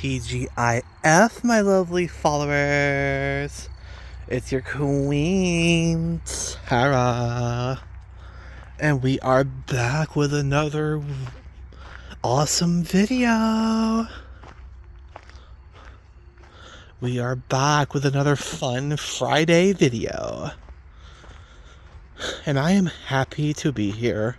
TGIF, my lovely followers. It's your queen, Tara. And we are back with another awesome video. We are back with another fun Friday video. And I am happy to be here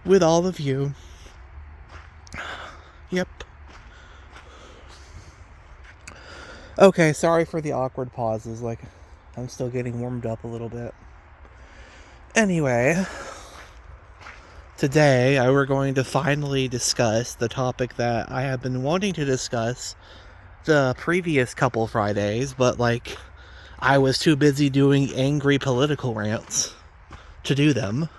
with all of you. Yep. Okay, sorry for the awkward pauses. I'm still getting warmed up a little bit. Anyway, today we're going to finally discuss the topic that I have been wanting to discuss the previous couple Fridays, but I was too busy doing angry political rants to do them.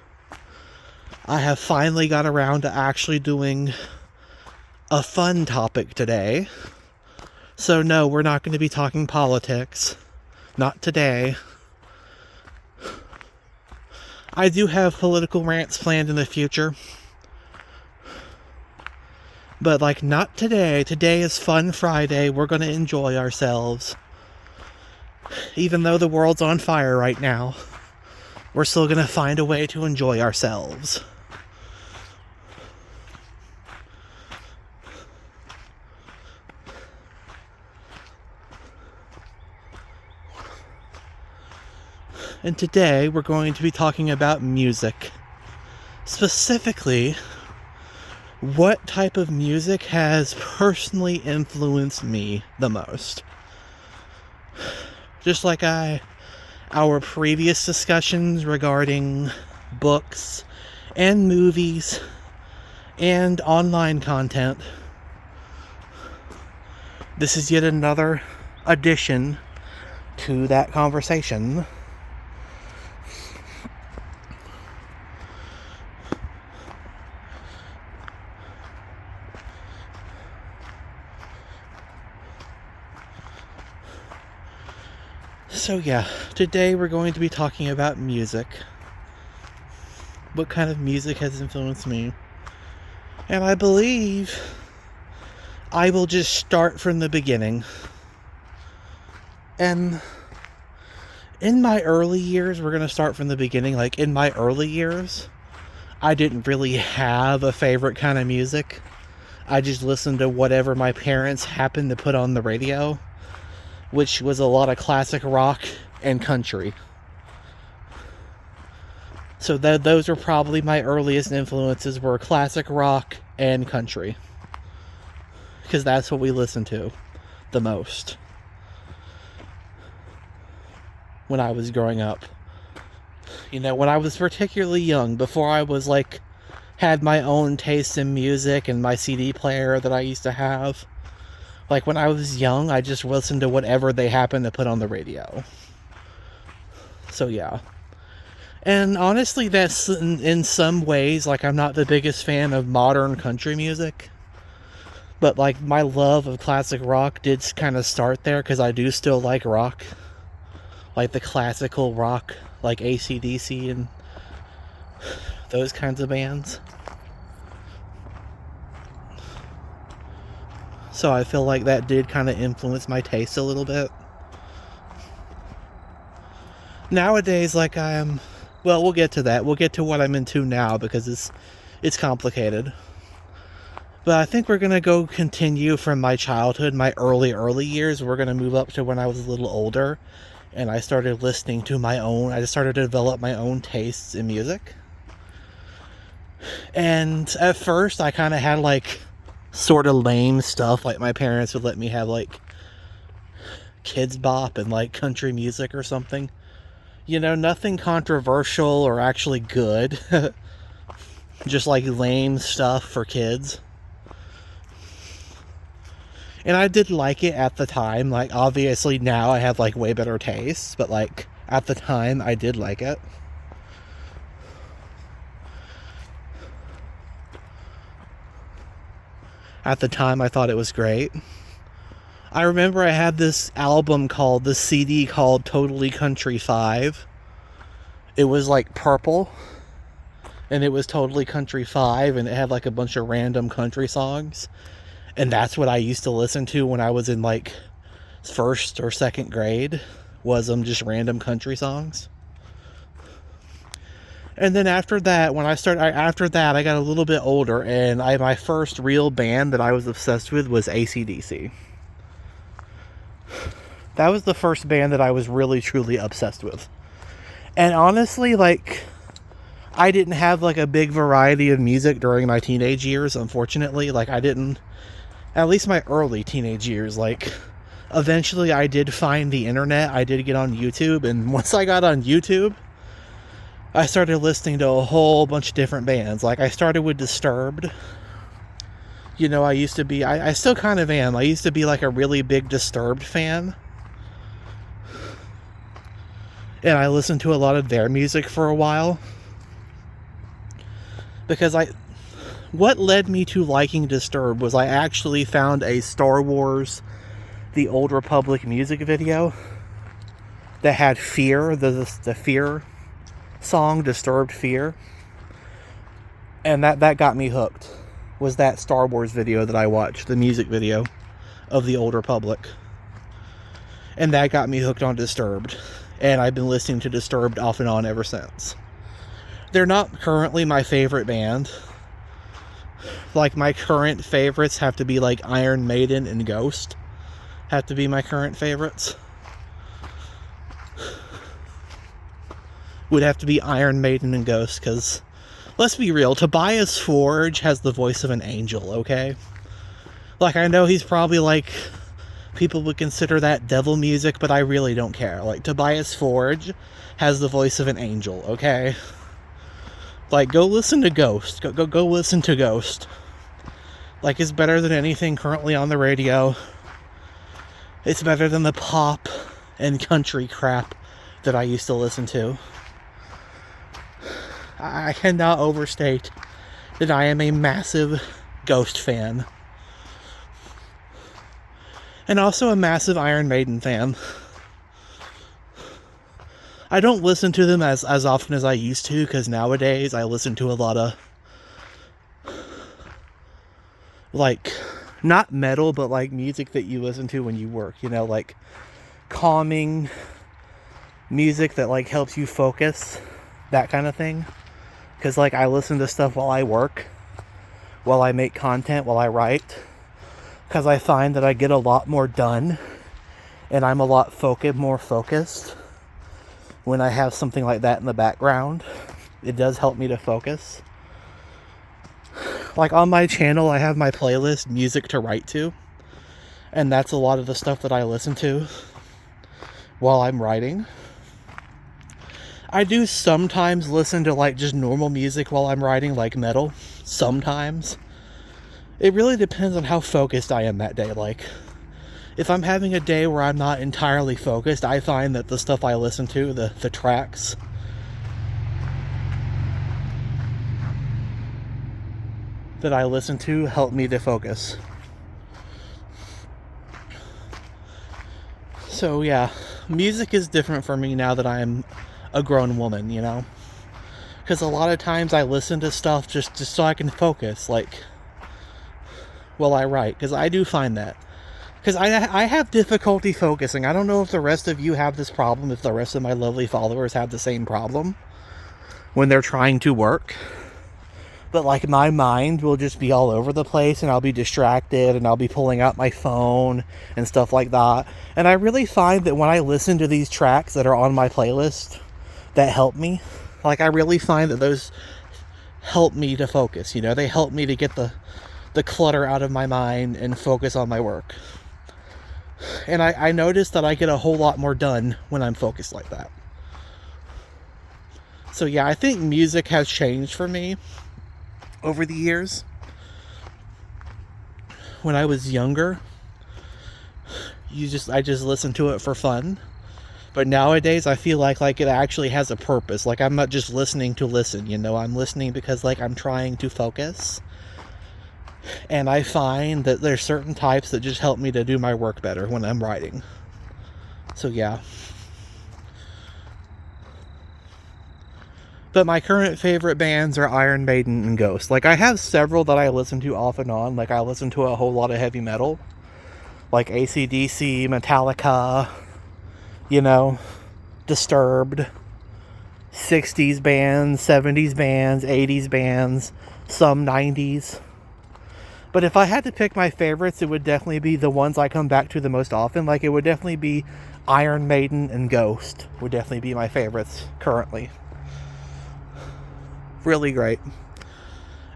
I have finally got around to actually doing a fun topic today. So no, we're not going to be talking politics. Not today. I do have political rants planned in the future. But not today. Today is Fun Friday. We're going to enjoy ourselves. Even though the world's on fire right now, we're still going to find a way to enjoy ourselves. And today we're going to be talking about music. Specifically, what type of music has personally influenced me the most. Just like our previous discussions regarding books and movies and online content, this is yet another addition to that conversation. So yeah, today we're going to be talking about music. What kind of music has influenced me? And I believe I will just start from the beginning. And in my early years, we're going to start from the beginning. In my early years, I didn't really have a favorite kind of music. I just listened to whatever my parents happened to put on the radio, which was a lot of classic rock and country. So those were probably my earliest influences, were classic rock and country. Because that's what we listened to the most when I was growing up. When I was particularly young, before I was had my own taste in music and my CD player that I used to have. When I was young, I just listened to whatever they happened to put on the radio. So yeah. And honestly, that's in some ways, I'm not the biggest fan of modern country music. But my love of classic rock did kind of start there, because I do still like rock. The classical rock, AC/DC and those kinds of bands. So I feel like that did kind of influence my taste a little bit. Nowadays, we'll get to that. We'll get to what I'm into now, because it's complicated. But I think we're going to continue from my childhood, my early years. We're going to move up to when I was a little older, and I started listening to I just started to develop my own tastes in music. And at first, I kind of had sort of lame stuff. My parents would let me have Kids Bop and country music or something. Nothing controversial or actually good. Just lame stuff for kids. And I did like it at the time. Obviously now I have way better tastes, but at the time I did like it. At the time, I thought it was great. I remember I had this CD called Totally Country 5. It was purple. and it was totally Country 5, and it had like a bunch of random country songs. And that's what I used to listen to when I was in like first or second grade, was just random country songs. And then after that, I got a little bit older, and my first real band that I was obsessed with was AC/DC. That was the first band that I was really, truly obsessed with. And honestly, like, I didn't have like a big variety of music during my teenage years, unfortunately. Like, I didn't, at least my early teenage years, like, eventually I did find the internet. I did get on YouTube, and once I got on YouTube, I started listening to a whole bunch of different bands. Like, I started with Disturbed. You know, I used to be, I still kind of am. I used to be like a really big Disturbed fan. And I listened to a lot of their music for a while. Because what led me to liking Disturbed was I actually found a Star Wars The Old Republic music video that had Fear, the Fear song, Disturbed Fear. And that got me hooked, was that Star Wars video that I watched, the music video of The Old Republic. And that got me hooked on Disturbed. And I've been listening to Disturbed off and on ever since. They're not currently my favorite band. Like, my current favorites have to be like Iron Maiden and Ghost. Have to be my current favorites. Would have to be Iron Maiden and Ghost, because, let's be real, Tobias Forge has the voice of an angel, okay? Like, I know he's probably like, people would consider that devil music, but I really don't care. Like, Tobias Forge has the voice of an angel, okay? Like, go listen to Ghost. Go listen to Ghost. Like, it's better than anything currently on the radio. It's better than the pop and country crap that I used to listen to. I cannot overstate that I am a massive Ghost fan. And also a massive Iron Maiden fan. I don't listen to them as often as I used to, because nowadays I listen to a lot of, like, not metal, but like music that you listen to when you work, you know, like calming music that like helps you focus, that kind of thing. Because like, I listen to stuff while I work, while I make content, while I write, because I find that I get a lot more done, and I'm a lot more focused when I have something like that in the background. It does help me to focus. Like, on my channel, I have my playlist, Music to Write To, and that's a lot of the stuff that I listen to while I'm writing. I do sometimes listen to like just normal music while I'm writing, like metal, sometimes. It really depends on how focused I am that day. Like, if I'm having a day where I'm not entirely focused, I find that the stuff I listen to, the tracks, that I listen to help me to focus. So yeah, music is different for me now that I'm a grown woman, you know? Because a lot of times I listen to stuff just so I can focus, like, while I write. Because I do find that. Because I have difficulty focusing. I don't know if the rest of you have this problem, if the rest of my lovely followers have the same problem when they're trying to work. But like, my mind will just be all over the place, and I'll be distracted, and I'll be pulling out my phone and stuff like that. And I really find that when I listen to these tracks that are on my playlist that help me, like, I really find that those help me to focus, you know? They help me to get the clutter out of my mind and focus on my work. And I notice that I get a whole lot more done when I'm focused like that. So yeah, I think music has changed for me over the years. When I was younger, I just listened to it for fun. But nowadays, I feel like it actually has a purpose. Like, I'm not just listening to listen, you know? I'm listening because, like, I'm trying to focus. And I find that there's certain types that just help me to do my work better when I'm writing. So, yeah. But my current favorite bands are Iron Maiden and Ghost. Like, I have several that I listen to off and on. Like, I listen to a whole lot of heavy metal. Like AC/DC, Metallica, you know, Disturbed, 60s bands, 70s bands, 80s bands, some 90s. But if I had to pick my favorites, it would definitely be the ones I come back to the most often. Like, it would definitely be Iron Maiden and Ghost would definitely be my favorites currently. Really great.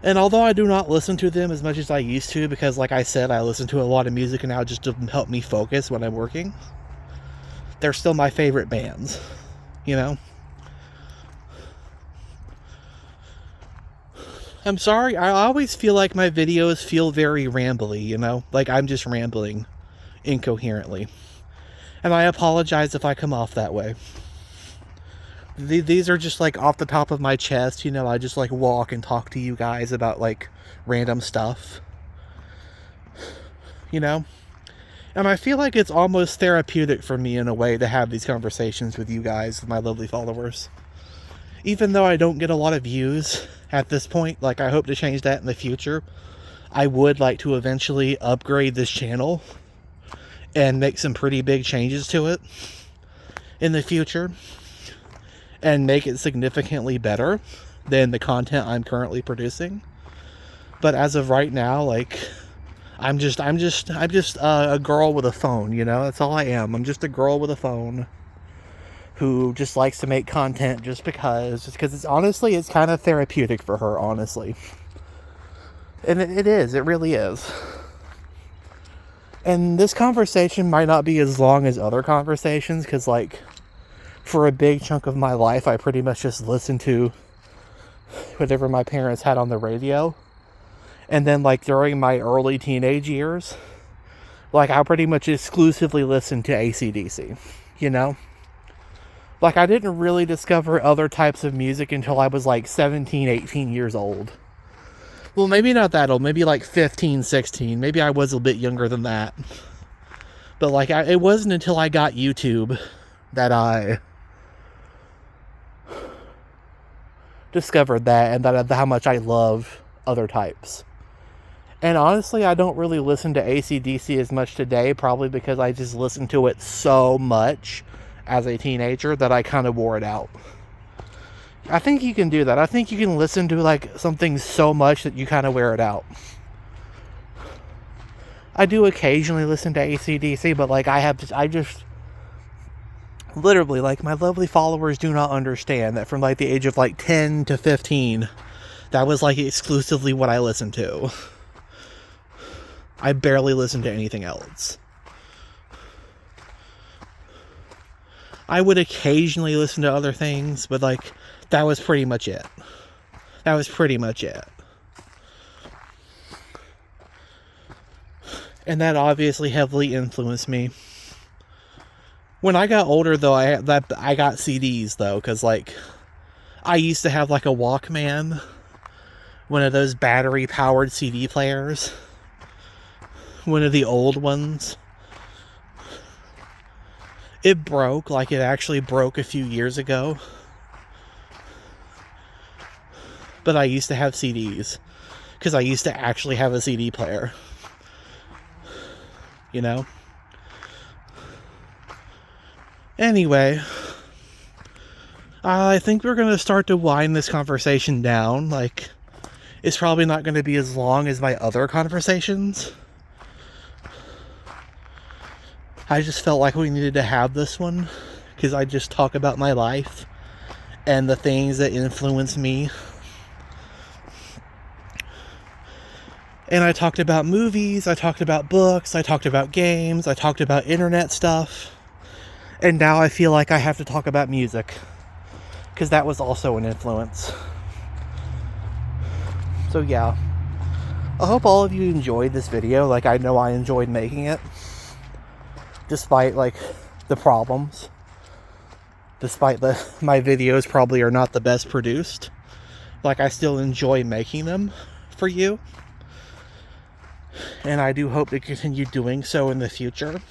And although I do not listen to them as much as I used to, because like I said, I listen to a lot of music now just to help me focus when I'm working, they're still my favorite bands, you know? I'm sorry, I always feel like my videos feel very rambly, you know? Like I'm just rambling incoherently. And I apologize if I come off that way. These are just like off the top of my chest, you know, I just like walk and talk to you guys about like random stuff, you know? And I feel like it's almost therapeutic for me in a way to have these conversations with you guys, with my lovely followers. Even though I don't get a lot of views at this point, like I hope to change that in the future. I would like to eventually upgrade this channel and make some pretty big changes to it in the future and make it significantly better than the content I'm currently producing. But as of right now, like I'm just a girl with a phone, you know? That's all I am. I'm just a girl with a phone who just likes to make content just because it's honestly, it's kind of therapeutic for her, honestly. And it really is. And this conversation might not be as long as other conversations, because like for a big chunk of my life, I pretty much just listened to whatever my parents had on the radio. And then like during my early teenage years, like I pretty much exclusively listened to AC/DC, you know? Like I didn't really discover other types of music until I was like 17, 18 years old. Well, maybe not that old, maybe like 15, 16. Maybe I was a bit younger than that. But like it wasn't until I got YouTube that I discovered that, and that how much I love other types. And honestly, I don't really listen to AC/DC as much today, probably because I just listened to it so much as a teenager that I kind of wore it out. I think you can do that. I think you can listen to like something so much that you kind of wear it out. I do occasionally listen to AC/DC, but like I just literally, like, my lovely followers do not understand that from like the age of like 10 to 15, that was like exclusively what I listened to. I barely listened to anything else. I would occasionally listen to other things, but like that was pretty much it. That was pretty much it. And that obviously heavily influenced me. When I got older, though, I got CDs, though, because, like, I used to have, like, a Walkman, one of those battery-powered CD players, one of the old ones. It broke, like, it actually broke a few years ago. But I used to have CDs, because I used to actually have a CD player. You know? Anyway, I think we're going to start to wind this conversation down. Like, it's probably not going to be as long as my other conversations. I just felt like we needed to have this one, because I just talk about my life and the things that influence me. And I talked about movies, I talked about books, I talked about games, I talked about internet stuff. And now I feel like I have to talk about music, because that was also an influence. So yeah, I hope all of you enjoyed this video. Like, I know I enjoyed making it, despite like the problems. Despite my videos probably are not the best produced. Like, I still enjoy making them for you. And I do hope to continue doing so in the future.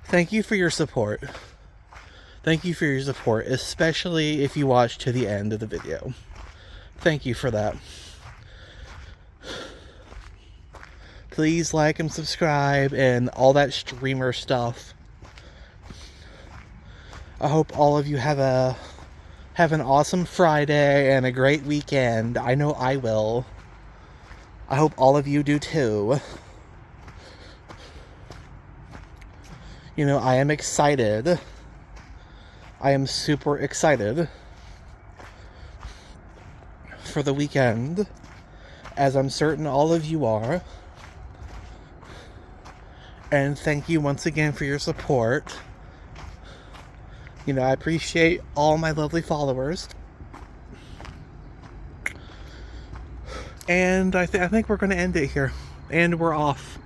Thank you for your support. Thank you for your support, especially if you watch to the end of the video. Thank you for that. Please like and subscribe and all that streamer stuff. I hope all of you have an awesome Friday and a great weekend. I know I will. I hope all of you do too. You know, I am excited. I am super excited for the weekend, as I'm certain all of you are. And thank you once again for your support. You know, I appreciate all my lovely followers. And I think we're going to end it here. And we're off.